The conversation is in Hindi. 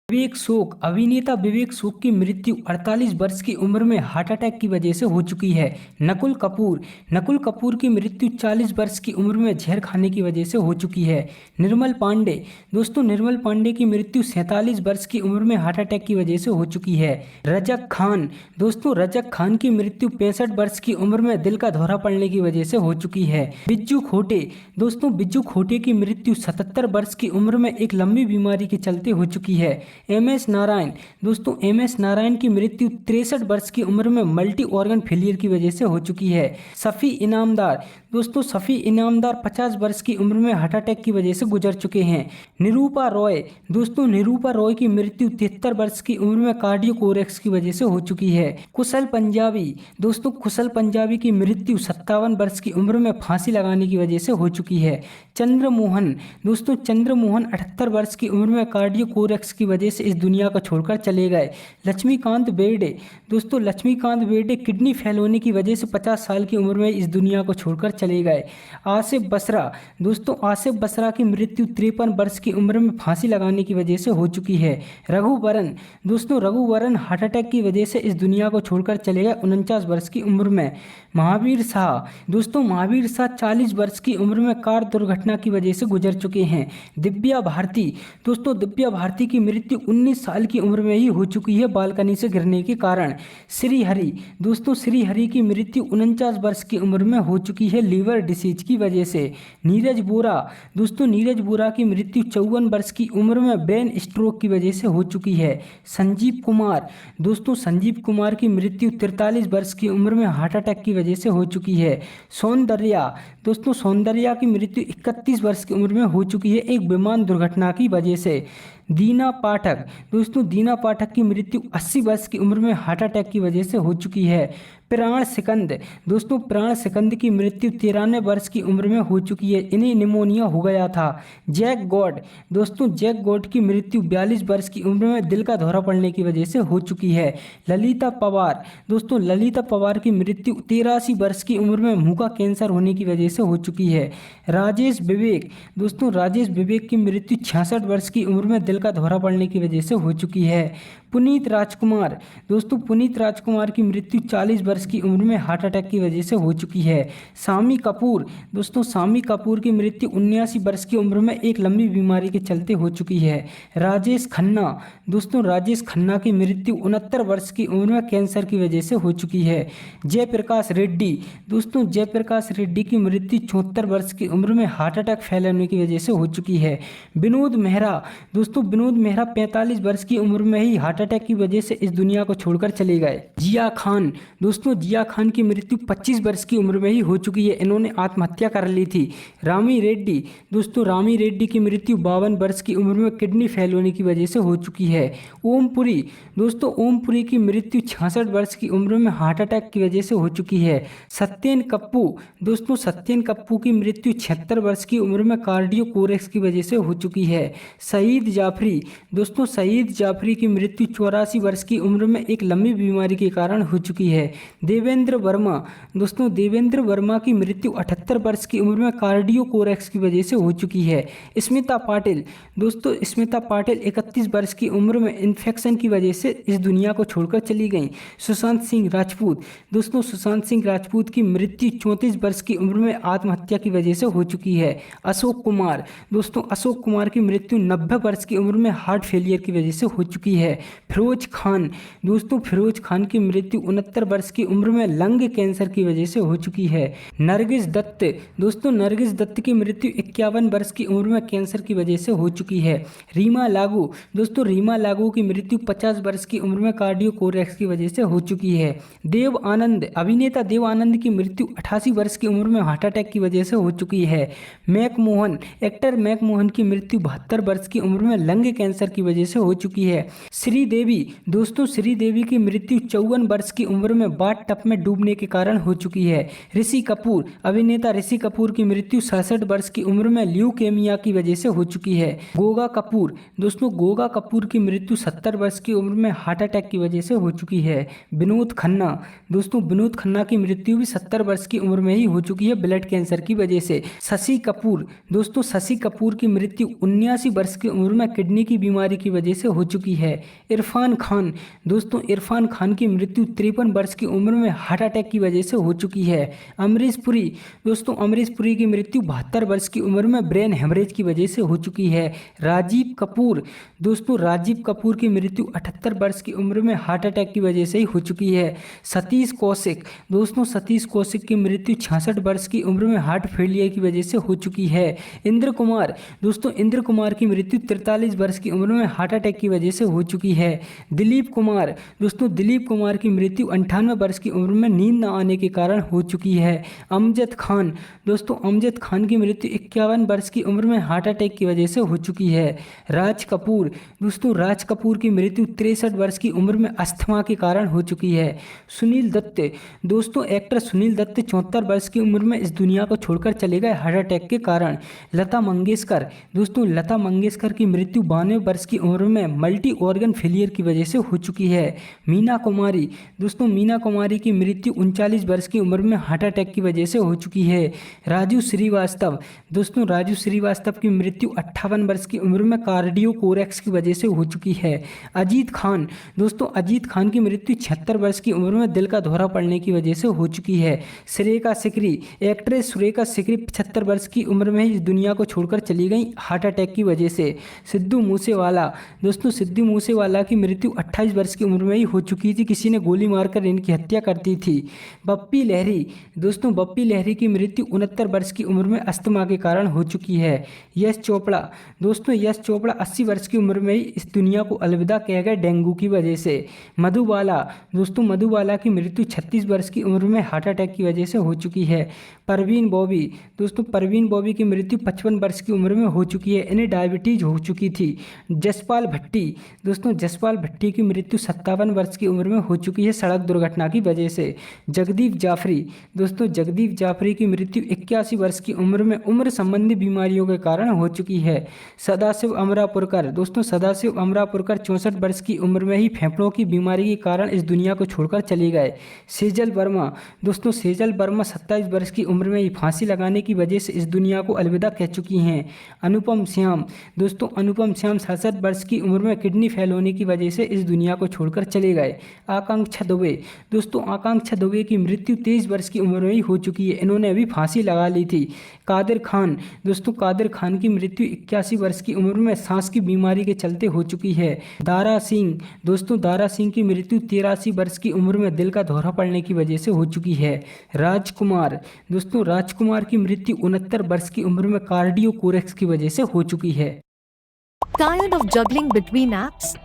विवेक शोक अभिनेता विवेक शोक की मृत्यु 48 वर्ष की उम्र में हार्ट अटैक की वजह से हो चुकी है। नकुल कपूर की मृत्यु 40 वर्ष की उम्र में जहर खाने की वजह से हो चुकी है। निर्मल पांडे निर्मल पांडे की मृत्यु 47 वर्ष की उम्र में हार्ट अटैक की वजह से हो चुकी है। रजक खान की मृत्यु 65 वर्ष की उम्र में दिल का दौरा पड़ने की वजह से हो चुकी है। बिज्जू खोटे की मृत्यु 77 वर्ष की उम्र में एक लंबी बीमारी के चलते हो चुकी है। एम एस नारायण की मृत्यु 63 वर्ष की उम्र में मल्टी ऑर्गन फेलियर की वजह से हो चुकी है। सफ़ी इनामदार 50 वर्ष की उम्र में हार्ट अटैक की वजह से गुजर चुके हैं। निरूपा रॉय की मृत्यु 73 वर्ष की उम्र में कार्डियोकोरेक्स की वजह से हो चुकी है। कुशल पंजाबी की मृत्यु 57 वर्ष की उम्र में फांसी लगाने की वजह से हो चुकी है। चंद्रमोहन 78 वर्ष की उम्र में कार्डियोकोरेक्स की वजह से इस दुनिया को छोड़कर चले गए। लक्ष्मीकांत बेर्डे किडनी फेल होने की वजह से 50 साल की उम्र में इस दुनिया को छोड़कर चले गए। आसिफ बसरा की मृत्यु 53 वर्ष की उम्र में फांसी लगाने की वजह से हो चुकी है। रघुवरन हार्ट अटैक की वजह से इस दुनिया को छोड़कर चले गए 49 वर्ष की उम्र में। महावीर शाह 40 वर्ष की उम्र में कार दुर्घटना की वजह से गुजर चुके हैं। दिव्या भारती की मृत्यु 19 साल की उम्र में ही हो चुकी है बालकनी से गिरने के कारण। श्रीहरि की मृत्यु 49 वर्ष की उम्र में हो चुकी है लीवर डिसीज की वजह से। नीरज बोरा की मृत्यु 54 वर्ष की उम्र में ब्रेन स्ट्रोक की वजह से हो चुकी है। संजीव कुमार की मृत्यु 43 वर्ष की उम्र में हार्ट अटैक की वजह से हो चुकी है। सौंदर्या की मृत्यु 31 वर्ष की उम्र में हो चुकी है एक विमान दुर्घटना की वजह से। दीना पाठक की मृत्यु 80 वर्ष की उम्र में हार्ट अटैक की वजह से हो चुकी है। प्राण सिकंद की मृत्यु 93 वर्ष की उम्र में हो चुकी है, इन्हें निमोनिया हो गया था। जैक गॉड की मृत्यु 42 वर्ष की उम्र में दिल का दौरा पड़ने की वजह से हो चुकी है। ललिता पवार की मृत्यु 83 वर्ष की उम्र में मुंह का कैंसर होने की वजह से हो चुकी है। राजेश विवेक की मृत्यु 66 वर्ष की उम्र में दिल का दौरा पड़ने की वजह से हो चुकी है। पुनीत राजकुमार की मृत्यु 40 वर्ष की उम्र में हार्ट अटैक की वजह से हो चुकी है। शामी कपूर की मृत्यु 79 वर्ष की उम्र में एक लंबी बीमारी के चलते हो चुकी है। राजेश खन्ना की मृत्यु 69 वर्ष की उम्र में कैंसर की वजह से हो चुकी है। जयप्रकाश रेड्डी की मृत्यु 74 वर्ष की उम्र में हार्ट अटैक फैलने की वजह से हो चुकी है। विनोद मेहरा 45 वर्ष की उम्र में ही हार्ट अटैक की वजह से इस दुनिया को छोड़कर चले गए। जिया खान की मृत्यु 25 वर्ष की उम्र में ही हो चुकी है, इन्होंने आत्महत्या कर ली थी। रामी रेड्डी की मृत्यु 52 वर्ष की उम्र में किडनी फेल होने की वजह से हो चुकी है। ओम पुरी की मृत्यु 66 वर्ष की उम्र में हार्ट अटैक की वजह से हो चुकी है। सत्येन कप्पू की मृत्यु 76 वर्ष की उम्र में कार्डियोकोरेक्स की वजह से हो चुकी है। सईद जाफरी की मृत्यु 84 वर्ष की उम्र में एक लंबी बीमारी के कारण हो चुकी है। देवेंद्र वर्मा की मृत्यु 78 वर्ष की उम्र में कार्डियोकोरेक्स की वजह से हो चुकी है। स्मिता पाटिल 31 वर्ष की उम्र में इन्फेक्शन की वजह से इस दुनिया को छोड़कर चली गई। सुशांत सिंह राजपूत की मृत्यु 34 वर्ष की उम्र में आत्महत्या की वजह से हो चुकी है। अशोक कुमार की मृत्यु 90 वर्ष की उम्र में हार्ट फेलियर की वजह से हो चुकी है। फिरोज खान की मृत्यु 69 वर्ष की उम्र में लंग कैंसर की वजह से हो चुकी है। नरगिस दत्त की मृत्यु 51 वर्ष की उम्र में कैंसर की वजह से हो चुकी है। रीमा लागू की मृत्यु 50 वर्ष की उम्र में कार्डियोकोरेक्स की वजह से हो चुकी है। अभिनेता देव आनंद की मृत्यु 88 वर्ष की उम्र में हार्ट अटैक की वजह से हो चुकी है। एक्टर मैकमोहन की मृत्यु 72 वर्ष की उम्र में लंग कैंसर की वजह से हो चुकी है। श्रीदेवी की मृत्यु 54 वर्ष की उम्र में हॉट टब में डूबने के कारण हो चुकी है। ऋषि कपूर, अभिनेता ऋषि कपूर की मृत्यु 67 वर्ष की उम्र में ल्यूकेमिया की वजह से हो चुकी है। गोगा कपूर, दोस्तों गोगा कपूर की मृत्यु 70 वर्ष की उम्र में हार्ट अटैक की वजह से हो चुकी है। विनोद खन्ना, दोस्तों विनोद खन्ना की मृत्यु भी 70 वर्ष की उम्र में ही हो चुकी है ब्लड कैंसर की वजह से। शशि कपूर, दोस्तों शशि कपूर की मृत्यु 79 वर्ष की उम्र में किडनी की बीमारी की वजह से हो चुकी है। इरफान खान, दोस्तों इरफान खान की मृत्यु 53 वर्ष की उम्र में हार्ट अटैक की वजह से हो चुकी है। अमरीश पुरी, दोस्तों अमरीश पुरी की मृत्यु 72 वर्ष की उम्र में ब्रेन हेमरेज की वजह से हो चुकी है। राजीव कपूर, दोस्तों राजीव कपूर की मृत्यु 78 वर्ष की उम्र में हार्ट अटैक की वजह से ही हो चुकी है। सतीश कौशिक, दोस्तों सतीश कौशिक की मृत्यु 66 वर्ष की उम्र में हार्ट फेलियर की वजह से हो चुकी है। इंद्र कुमार, दोस्तों इंद्र कुमार की मृत्यु 43 वर्ष की उम्र में हार्ट अटैक की वजह से हो चुकी है। दिलीप कुमार, दोस्तों दिलीप कुमार की मृत्यु 98 वर्ष की उम्र में नींद न आने के कारण हो चुकी है। अमजद खान, दोस्तों अमजद खान की मृत्यु 51 वर्ष की उम्र में हार्ट अटैक की वजह से हो चुकी है। राज कपूर, दोस्तों राज कपूर की मृत्यु 63 वर्ष की उम्र में अस्थमा के कारण हो चुकी है। सुनील दत्त, दोस्तों एक्टर सुनील दत्त 74 वर्ष की उम्र में इस दुनिया को छोड़कर चले गए हार्ट अटैक के कारण। लता मंगेशकर, दोस्तों लता मंगेशकर की मृत्यु 92 वर्ष की उम्र में मल्टी ऑर्गन फेलियर की वजह से हो चुकी है। मीना कुमारी, दोस्तों मीना कुमारी की मृत्यु 39 वर्ष की उम्र में हार्ट अटैक की वजह से हो चुकी है। राजू श्रीवास्तव, दोस्तों राजू श्रीवास्तव की मृत्यु 58 वर्ष की उम्र में कार्डियो कोरेक्स की वजह से हो चुकी है। अजीत खान, दोस्तों अजीत खान की मृत्यु 76 वर्ष की उम्र में दिल का दौरा पड़ने की वजह से हो चुकी है। सुरेखा सिकरी, एक्ट्रेस सुरेखा सिकरी 75 वर्ष की उम्र में ही इस दुनिया को छोड़कर चली गई हार्ट अटैक की वजह से। सिद्धू मूसेवाला, दोस्तों सिद्धू मूसेवाला की मृत्यु 28 वर्ष की उम्र में ही हो चुकी थी, किसी ने गोली मारकर इनकी हत्या कर दी थी। बप्पी लहरी, दोस्तों बप्पी लहरी की मृत्यु 69 वर्ष की उम्र में अस्थमा के कारण हो चुकी है। यश चोपड़ा, दोस्तों यश चोपड़ा 80 वर्ष की उम्र में ही इस दुनिया को अलविदा कह गए डेंगू की वजह से। मधुबाला, दोस्तों मधुबाला की मृत्यु 36 वर्ष की उम्र में हार्ट अटैक की वजह से हो चुकी है। परवीन बॉबी, दोस्तों परवीन बॉबी की मृत्यु 55 वर्ष की उम्र में हो चुकी है, इन्हें डायबिटीज हो चुकी थी। जसपाल भट्टी, दोस्तों जसपाल भट्टी की मृत्यु 57 वर्ष की उम्र में हो चुकी है सड़क दुर्घटना की वजह से। जगदीप जाफरी, दोस्तों जगदीप जाफरी की मृत्यु 81 वर्ष की उम्र में उम्र संबंधी बीमारियों के कारण हो चुकी है। सदाशिव अमरापुरकर, दोस्तों सदाशिव अमरापुरकर 64 वर्ष की उम्र में ही फेफड़ों की बीमारी के कारण इस दुनिया को छोड़कर चले गए। सेजल वर्मा, दोस्तों सेजल वर्मा 27 वर्ष की उम्र में ही फांसी लगाने की वजह से इस दुनिया को अलविदा कह चुकी हैं। अनुपम श्याम, दोस्तों अनुपम श्याम 67 वर्ष की उम्र में किडनी फेल होने की वजह से इस दुनिया को छोड़कर चले गए। आकांक्षा दुबे, दोस्तों आकांक्षा दुबे की मृत्यु 23 वर्ष की उम्र में ही हो चुकी है, इन्होंने अभी फांसी लगा ली थी। कादिर खान, दोस्तों कादिर खान की मृत्यु 81 वर्ष की उम्र में सांस की बीमारी के चलते हो चुकी है। दारा सिंह, दोस्तों दारा सिंह की मृत्यु 83 वर्ष की उम्र में दिल का दौरा पड़ने की वजह से हो चुकी है। राजकुमार, दोस्तों राजकुमार की मृत्यु 69 वर्ष की उम्र में कार्डियो कोरेक्स की वजह से हो चुकी है। Tired of juggling between apps?